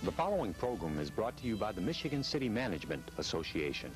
The following program is brought to you by the Michigan City Management Association.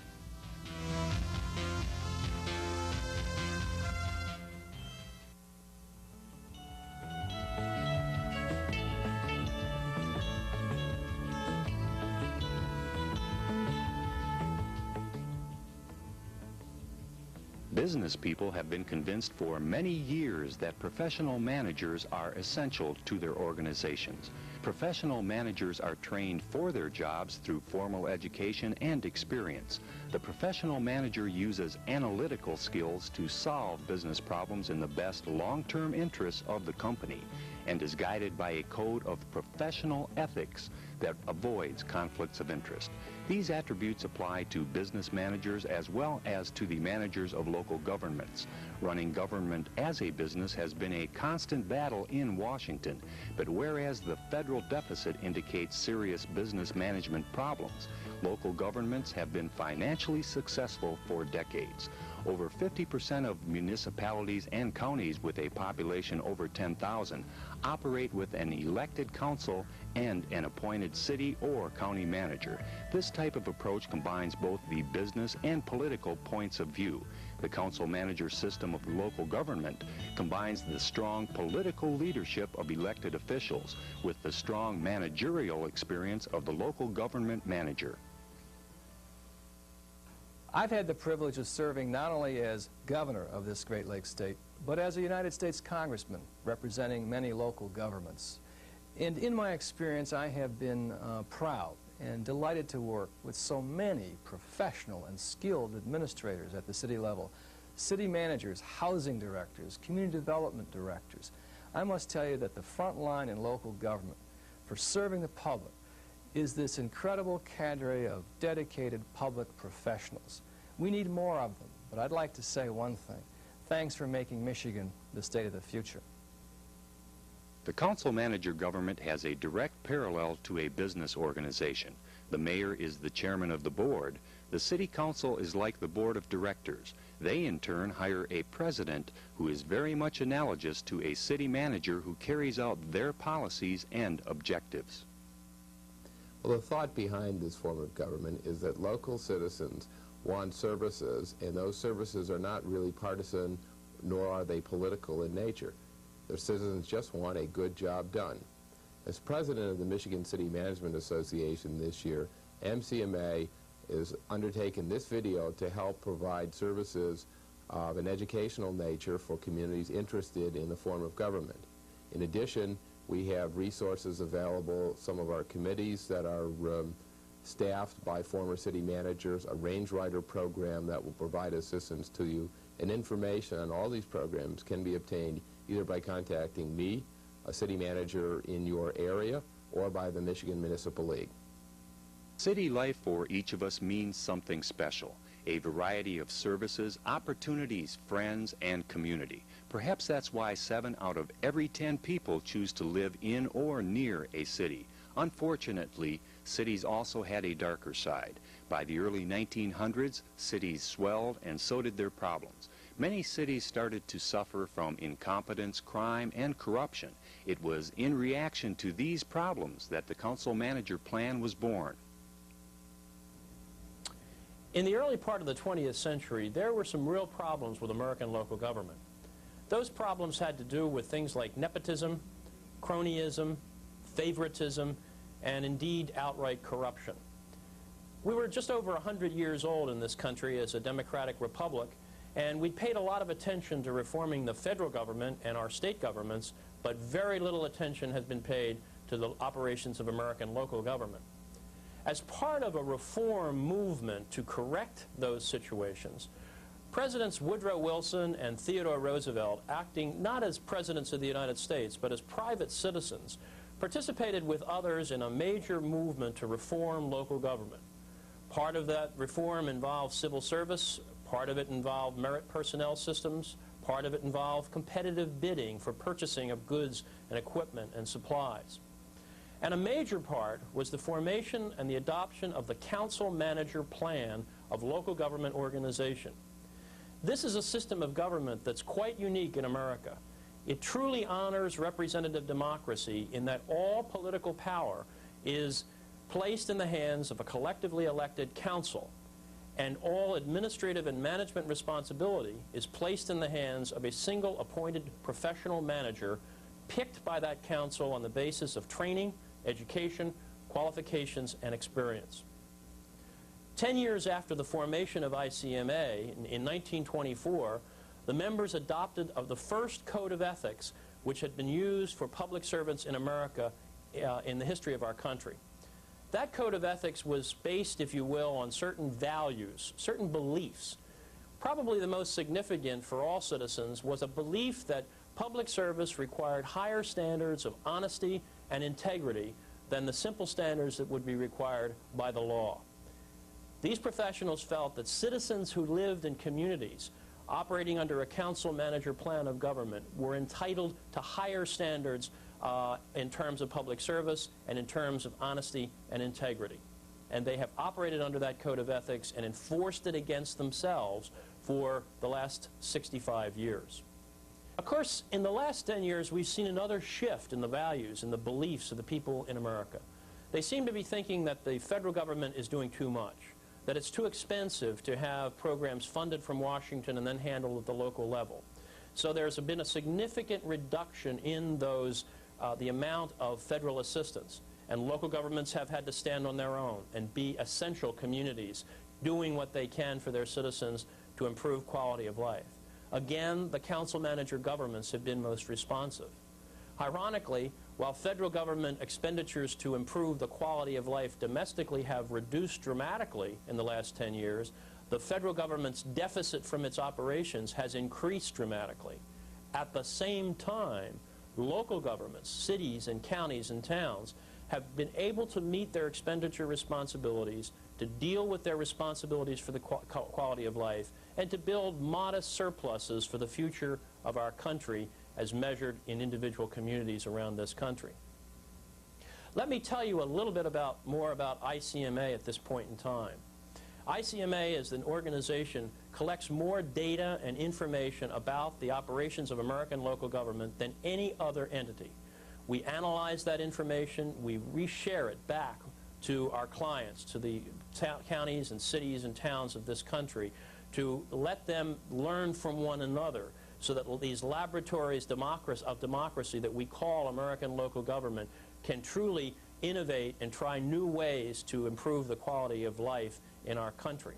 Business people have been convinced for many years that professional managers are essential to their organizations. Professional managers are trained for their jobs through formal education and experience. The professional manager uses analytical skills to solve business problems in the best long-term interests of the company and is guided by a code of professional ethics that avoids conflicts of interest. These attributes apply to business managers as well as to the managers of local governments. Running government as a business has been a constant battle in Washington, but whereas the federal deficit indicates serious business management problems, local governments have been financially successful for decades. Over 50% of municipalities and counties with a population over 10,000 operate with an elected council and an appointed city or county manager. This type of approach combines both the business and political points of view. The council manager system of local government combines the strong political leadership of elected officials with the strong managerial experience of the local government manager. I've had the privilege of serving not only as governor of this Great Lakes state, but as a United States congressman representing many local governments. And in my experience, I have been proud and delighted to work with so many professional and skilled administrators at the city level, city managers, housing directors, community development directors. I must tell you that the front line in local government for serving the public is this incredible cadre of dedicated public professionals. We need more of them, but I'd like to say one thing. Thanks for making Michigan the state of the future. The council manager government has a direct parallel to a business organization. The mayor is the chairman of the board. The city council is like the board of directors. They in turn hire a president who is very much analogous to a city manager who carries out their policies and objectives. Well, the thought behind this form of government is that local citizens want services, and those services are not really partisan, nor are they political in nature. The citizens just want a good job done. As president of the Michigan City Management Association this year, MCMA is undertaking this video to help provide services of an educational nature for communities interested in the form of government. In addition, we have resources available, some of our committees that are staffed by former city managers, a range rider program that will provide assistance to you, and information on all these programs can be obtained either by contacting me, a city manager in your area, or by the Michigan Municipal League. City life for each of us means something special. A variety of services, opportunities, friends, and community. Perhaps that's why 7 out of every 10 people choose to live in or near a city. Unfortunately, cities also had a darker side. By the early 1900s, cities swelled and so did their problems. Many cities started to suffer from incompetence, crime, and corruption. It was in reaction to these problems that the council manager plan was born. In the early part of the 20th century, there were some real problems with American local government. Those problems had to do with things like nepotism, cronyism, favoritism, and indeed outright corruption. We were just over 100 years old in this country as a democratic republic, and we paid a lot of attention to reforming the federal government and our state governments, but very little attention has been paid to the operations of American local government. As part of a reform movement to correct those situations, Presidents Woodrow Wilson and Theodore Roosevelt, acting not as presidents of the United States, but as private citizens, participated with others in a major movement to reform local government. Part of that reform involved civil service, part of it involved merit personnel systems, part of it involved competitive bidding for purchasing of goods and equipment and supplies. And a major part was the formation and the adoption of the council manager plan of local government organization. This is a system of government that's quite unique in America. It truly honors representative democracy in that all political power is placed in the hands of a collectively elected council, and all administrative and management responsibility is placed in the hands of a single appointed professional manager picked by that council on the basis of training, education, qualifications, and experience. 10 years after the formation of ICMA, in 1924, the members adopted the first code of ethics which had been used for public servants in America in the history of our country. That code of ethics was based, if you will, on certain values, certain beliefs. Probably the most significant for all citizens was a belief that public service required higher standards of honesty and integrity than the simple standards that would be required by the law. These professionals felt that citizens who lived in communities operating under a council-manager plan of government were entitled to higher standards in terms of public service and in terms of honesty and integrity. And they have operated under that code of ethics and enforced it against themselves for the last 65 years. Of course, in the last 10 years, we've seen another shift in the values and the beliefs of the people in America. They seem to be thinking that the federal government is doing too much, that it's too expensive to have programs funded from Washington and then handled at the local level. So there's been a significant reduction in those, the amount of federal assistance. And local governments have had to stand on their own and be essential communities, doing what they can for their citizens to improve quality of life. Again, the council-manager governments have been most responsive. Ironically, while federal government expenditures to improve the quality of life domestically have reduced dramatically in the last 10 years, the federal government's deficit from its operations has increased dramatically. At the same time, local governments, cities and counties and towns, have been able to meet their expenditure responsibilities, to deal with their responsibilities for the quality of life, and to build modest surpluses for the future of our country as measured in individual communities around this country. Let me tell you a little bit more about ICMA at this point in time. ICMA as an organization collects more data and information about the operations of American local government than any other entity. We analyze that information, we reshare it back to our clients, to the counties and cities and towns of this country, to let them learn from one another, so that these laboratories of democracy that we call American local government can truly innovate and try new ways to improve the quality of life in our country.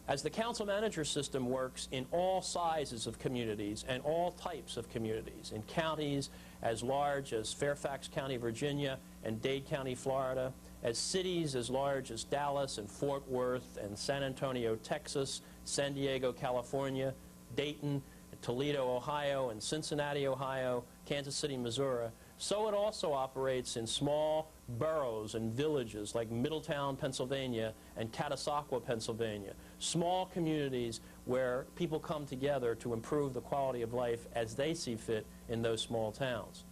As the council-manager system works in all sizes of communities and all types of communities, in counties as large as Fairfax County, Virginia, and Dade County, Florida, as cities as large as Dallas and Fort Worth and San Antonio, Texas, San Diego, California, Dayton, Toledo, Ohio, and Cincinnati, Ohio, Kansas City, Missouri, so it also operates in small boroughs and villages like Middletown, Pennsylvania, and Catasauqua, Pennsylvania, small communities where people come together to improve the quality of life as they see fit in those small towns.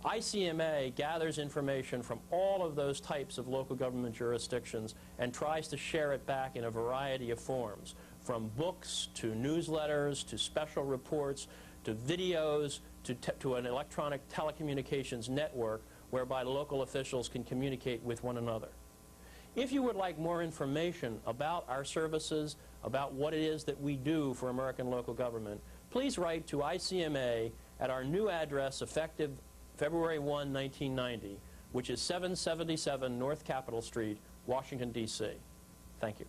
ICMA gathers information from all of those types of local government jurisdictions and tries to share it back in a variety of forms, from books to newsletters to special reports to videos to an electronic telecommunications network whereby local officials can communicate with one another. If you would like more information about our services, about what it is that we do for American local government, please write to ICMA at our new address effective February 1, 1990, which is 777 North Capitol Street, Washington, D.C. Thank you.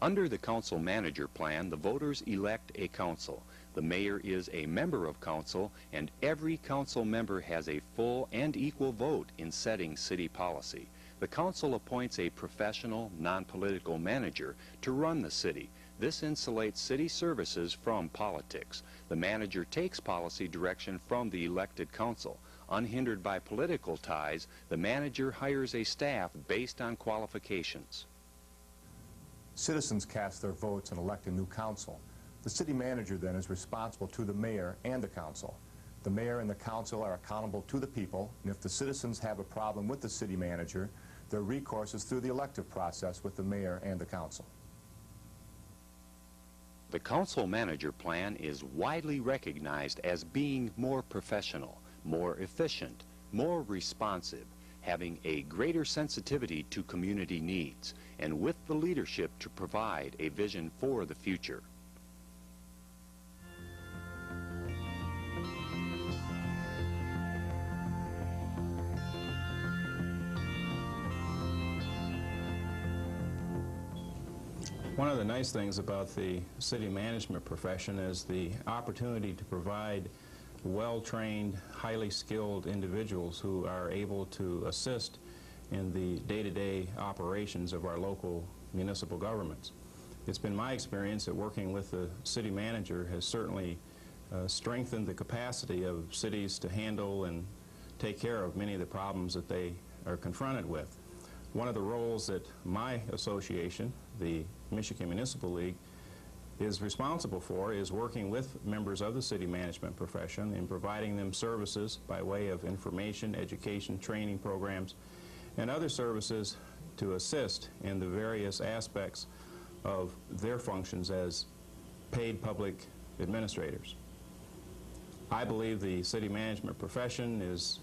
Under the council-manager plan, the voters elect a council. The mayor is a member of council, and every council member has a full and equal vote in setting city policy. The council appoints a professional, non-political manager to run the city. This insulates city services from politics. The manager takes policy direction from the elected council. Unhindered by political ties, the manager hires a staff based on qualifications. Citizens cast their votes and elect a new council. The city manager then is responsible to the mayor and the council. The mayor and the council are accountable to the people, and if the citizens have a problem with the city manager, their recourse is through the elective process with the mayor and the council. The council-manager plan is widely recognized as being more professional, more efficient, more responsive, having a greater sensitivity to community needs, and with the leadership to provide a vision for the future. One of the nice things about the city management profession is the opportunity to provide well-trained, highly skilled individuals who are able to assist in the day-to-day operations of our local municipal governments. It's been my experience that working with the city manager has certainly strengthened the capacity of cities to handle and take care of many of the problems that they are confronted with. One of the roles that my association, the Michigan Municipal League, is responsible for is working with members of the city management profession in providing them services by way of information, education, training programs, and other services to assist in the various aspects of their functions as paid public administrators. I believe the city management profession is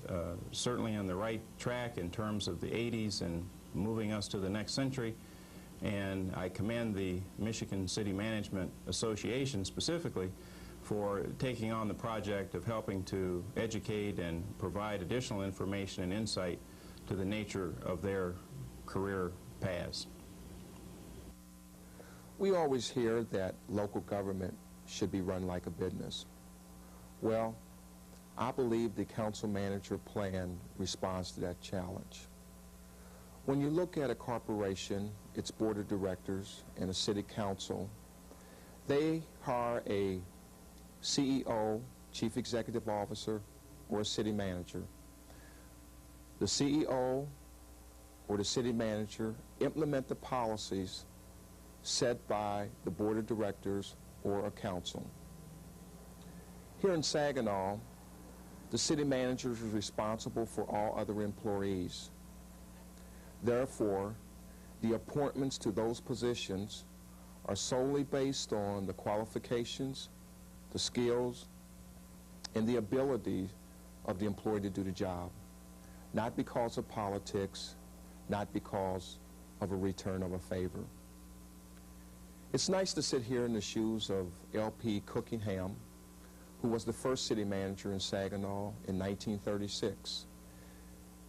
certainly on the right track in terms of the 80s and moving us to the next century, and I commend the Michigan City Management Association specifically for taking on the project of helping to educate and provide additional information and insight to the nature of their career paths. We always hear that local government should be run like a business. Well, I believe the council manager plan responds to that challenge. When you look at a corporation, its board of directors and a city council, they hire a CEO, chief executive officer, or a city manager. The CEO or the city manager implement the policies set by the board of directors or a council. Here in Saginaw, the city manager is responsible for all other employees. Therefore, the appointments to those positions are solely based on the qualifications, the skills, and the ability of the employee to do the job, not because of politics, not because of a return of a favor. It's nice to sit here in the shoes of L.P. Cookingham, who was the first city manager in Saginaw in 1936.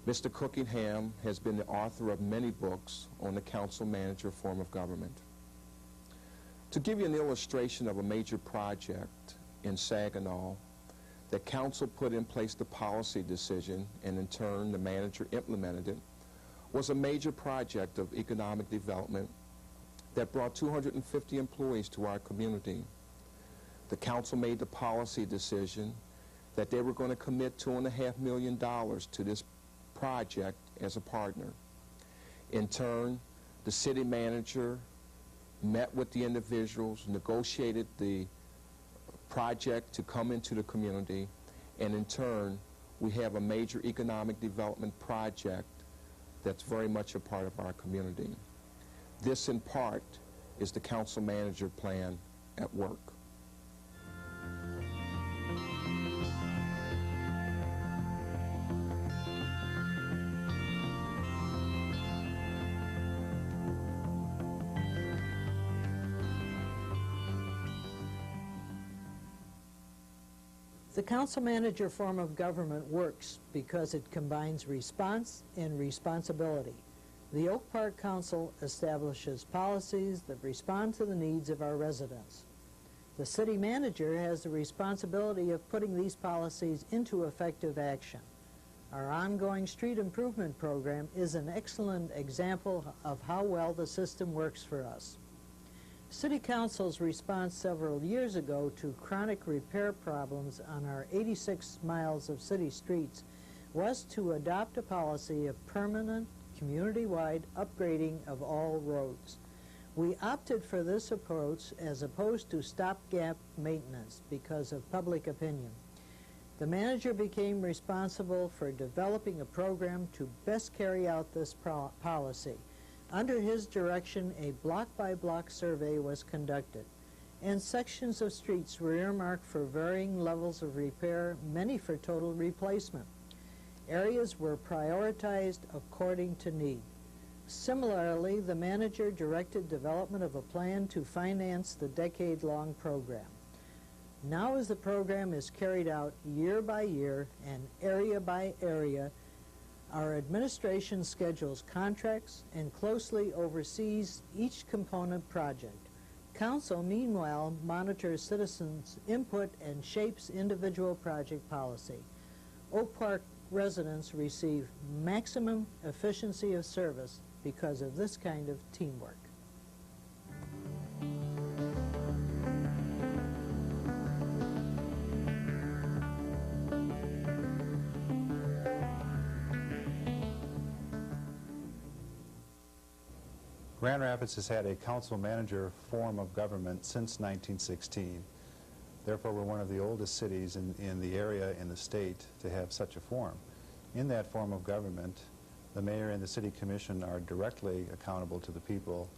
Mr. Cookingham has been the author of many books on the council manager form of government. To give you an illustration of a major project in Saginaw, the council put in place the policy decision, and in turn the manager implemented it, was a major project of economic development that brought 250 employees to our community. The council made the policy decision that they were going to commit $2.5 million to this project as a partner. In turn, the city manager met with the individuals, negotiated the project to come into the community, and in turn, we have a major economic development project that's very much a part of our community. This, in part, is the council manager plan at work. The council manager form of government works because it combines response and responsibility. The Oak Park Council establishes policies that respond to the needs of our residents. The city manager has the responsibility of putting these policies into effective action. Our ongoing street improvement program is an excellent example of how well the system works for us. City Council's response several years ago to chronic repair problems on our 86 miles of city streets was to adopt a policy of permanent, community-wide upgrading of all roads. We opted for this approach as opposed to stopgap maintenance because of public opinion. The manager became responsible for developing a program to best carry out this policy. Under his direction, a block-by-block survey was conducted, and sections of streets were earmarked for varying levels of repair, many for total replacement. Areas were prioritized according to need. Similarly, the manager directed development of a plan to finance the decade-long program. Now, as the program is carried out year by year and area by area, our administration schedules contracts and closely oversees each component project. Council, meanwhile, monitors citizens' input and shapes individual project policy. Oak Park residents receive maximum efficiency of service because of this kind of teamwork. Grand Rapids has had a council manager form of government since 1916. Therefore, we're one of the oldest cities in the area in the state to have such a form. In that form of government, the mayor and the city commission are directly accountable to the people,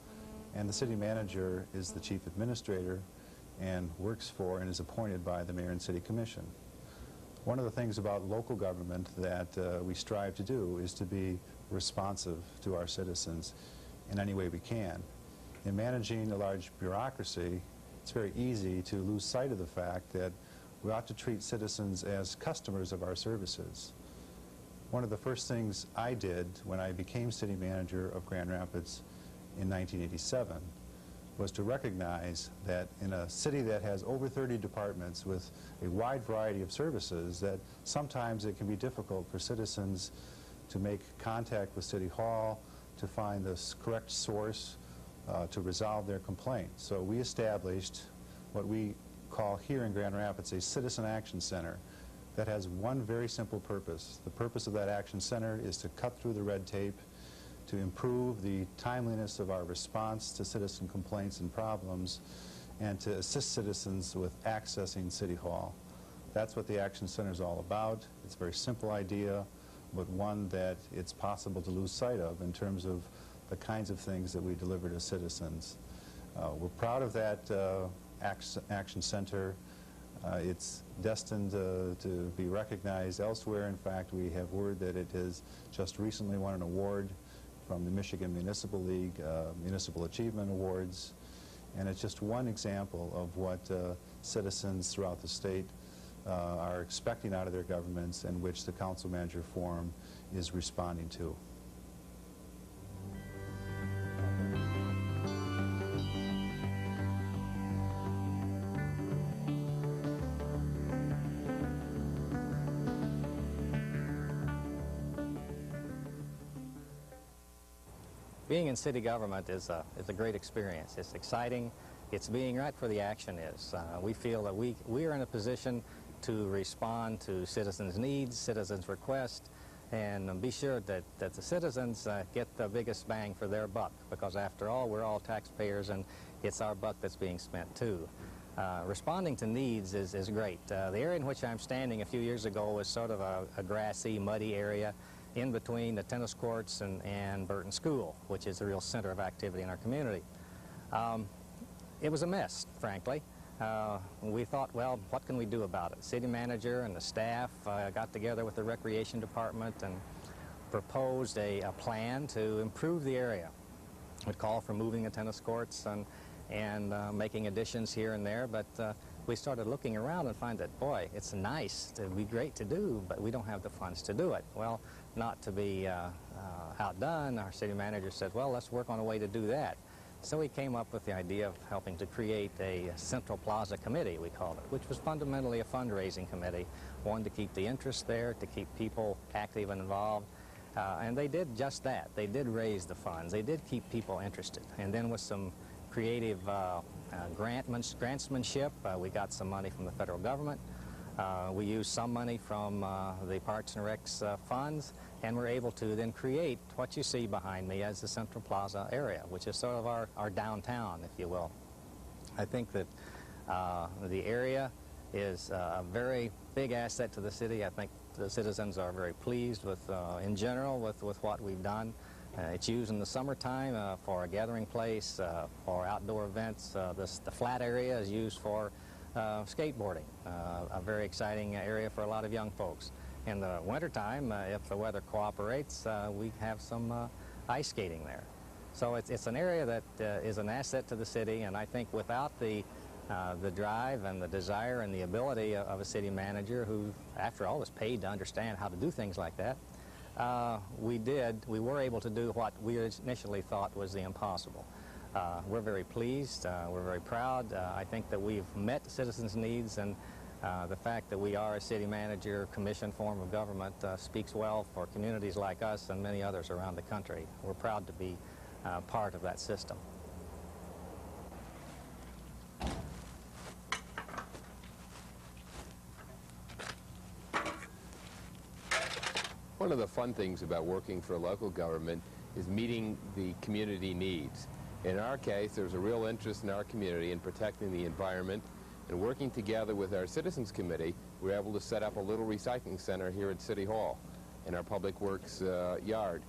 and the city manager is the chief administrator and works for and is appointed by the mayor and city commission. One of the things about local government that we strive to do is to be responsive to our citizens in any way we can. In managing a large bureaucracy, it's very easy to lose sight of the fact that we ought to treat citizens as customers of our services. One of the first things I did when I became city manager of Grand Rapids in 1987 was to recognize that in a city that has over 30 departments with a wide variety of services, that sometimes it can be difficult for citizens to make contact with City Hall, to find the correct source to resolve their complaint. So we established what we call here in Grand Rapids a Citizen Action Center that has one very simple purpose. The purpose of that Action Center is to cut through the red tape, to improve the timeliness of our response to citizen complaints and problems, and to assist citizens with accessing City Hall. That's what the Action Center is all about. It's a very simple idea, but one that it's possible to lose sight of in terms of the kinds of things that we deliver to citizens. We're proud of that Action Center. It's destined to be recognized elsewhere. In fact, we have word that it has just recently won an award from the Michigan Municipal League, Municipal Achievement Awards, and it's just one example of what citizens throughout the state are expecting out of their governments and which the council manager forum is responding to. Being in city government is a great experience. It's exciting. It's being right where the action is. We feel that we are in a position to respond to citizens' needs, citizens' requests, and be sure that the citizens get the biggest bang for their buck, because after all, we're all taxpayers and it's our buck that's being spent too. Responding to needs is great. The area in which I'm standing a few years ago was sort of a grassy, muddy area in between the tennis courts and Burton School, which is the real center of activity in our community. It was a mess, frankly. We thought, well, what can we do about it? City manager and the staff got together with the recreation department and proposed a plan to improve the area. It would call for moving the tennis courts and making additions here and there, but we started looking around and find that, boy, it's nice, it'd be great to do, but we don't have the funds to do it. Well, not to be outdone, our city manager said, well, let's work on a way to do that. So we came up with the idea of helping to create a Central Plaza Committee, we called it, which was fundamentally a fundraising committee, one to keep the interest there, to keep people active and involved. And they did just that. They did raise the funds. They did keep people interested. And then with some creative grantsmanship, we got some money from the federal government. We used some money from the Parks and Recs funds, and we're able to then create what you see behind me as the Central Plaza area, which is sort of our downtown, if you will. I think that the area is a very big asset to the city. I think the citizens are very pleased with, in general, with what we've done. It's used in the summertime for a gathering place, for outdoor events. The flat area is used for skateboarding, a very exciting area for a lot of young folks. In the wintertime, if the weather cooperates, we have some ice skating there. So it's an area that is an asset to the city, and I think without the drive and the desire and the ability of a city manager who, after all, is paid to understand how to do things like that, we were able to do what we initially thought was the impossible. We're very pleased, we're very proud. I think that we've met citizens' needs, and the fact that we are a city manager commission form of government speaks well for communities like us and many others around the country. We're proud to be part of that system. One of the fun things about working for local government is meeting the community needs. In our case, there's a real interest in our community in protecting the environment, and working together with our Citizens Committee, we're able to set up a little recycling center here at City Hall in our Public Works yard.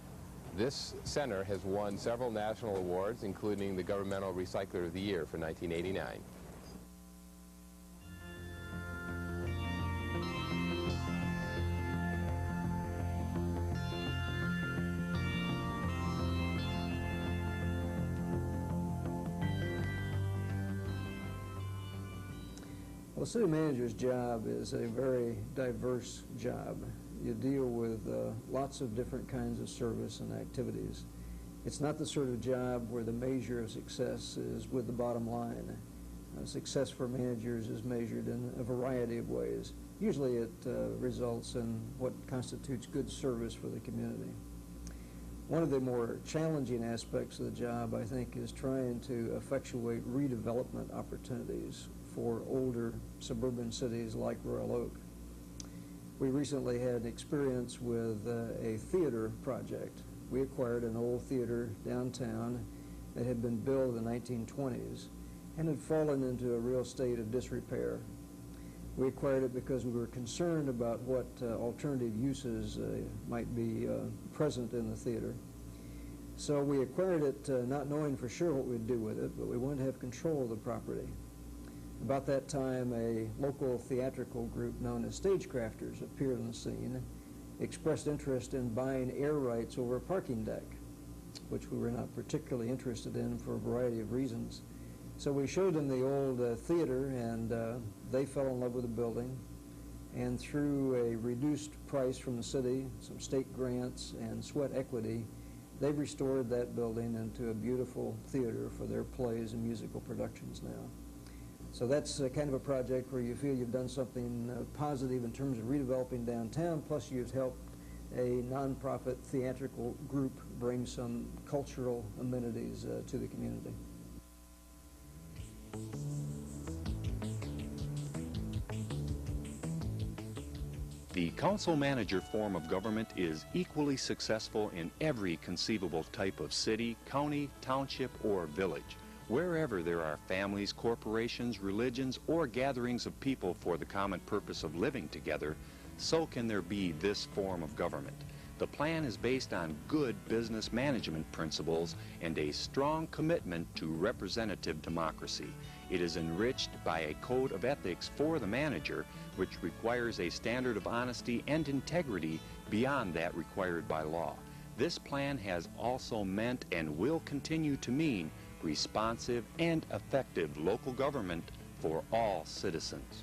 This center has won several national awards, including the Governmental Recycler of the Year for 1989. Well, the city manager's job is a very diverse job. You deal with lots of different kinds of service and activities. It's not the sort of job where the measure of success is with the bottom line. Success for managers is measured in a variety of ways. Usually it results in what constitutes good service for the community. One of the more challenging aspects of the job, I think, is trying to effectuate redevelopment opportunities for older suburban cities like Royal Oak. We recently had an experience with a theater project. We acquired an old theater downtown that had been built in the 1920s and had fallen into a real state of disrepair. We acquired it because we were concerned about what alternative uses might be present in the theater. So we acquired it not knowing for sure what we'd do with it, but we wanted to have control of the property. About that time, a local theatrical group known as Stagecrafters appeared on the scene, expressed interest in buying air rights over a parking deck, which we were not particularly interested in for a variety of reasons. So we showed them the old theater, and they fell in love with the building. And through a reduced price from the city, some state grants, and sweat equity, they've restored that building into a beautiful theater for their plays and musical productions now. So that's kind of a project where you feel you've done something positive in terms of redeveloping downtown, plus you've helped a nonprofit theatrical group bring some cultural amenities to the community. The council-manager form of government is equally successful in every conceivable type of city, county, township, or village. Wherever there are families, corporations, religions, or gatherings of people for the common purpose of living together, so can there be this form of government. The plan is based on good business management principles and a strong commitment to representative democracy. It is enriched by a code of ethics for the manager, which requires a standard of honesty and integrity beyond that required by law. This plan has also meant and will continue to mean responsive and effective local government for all citizens.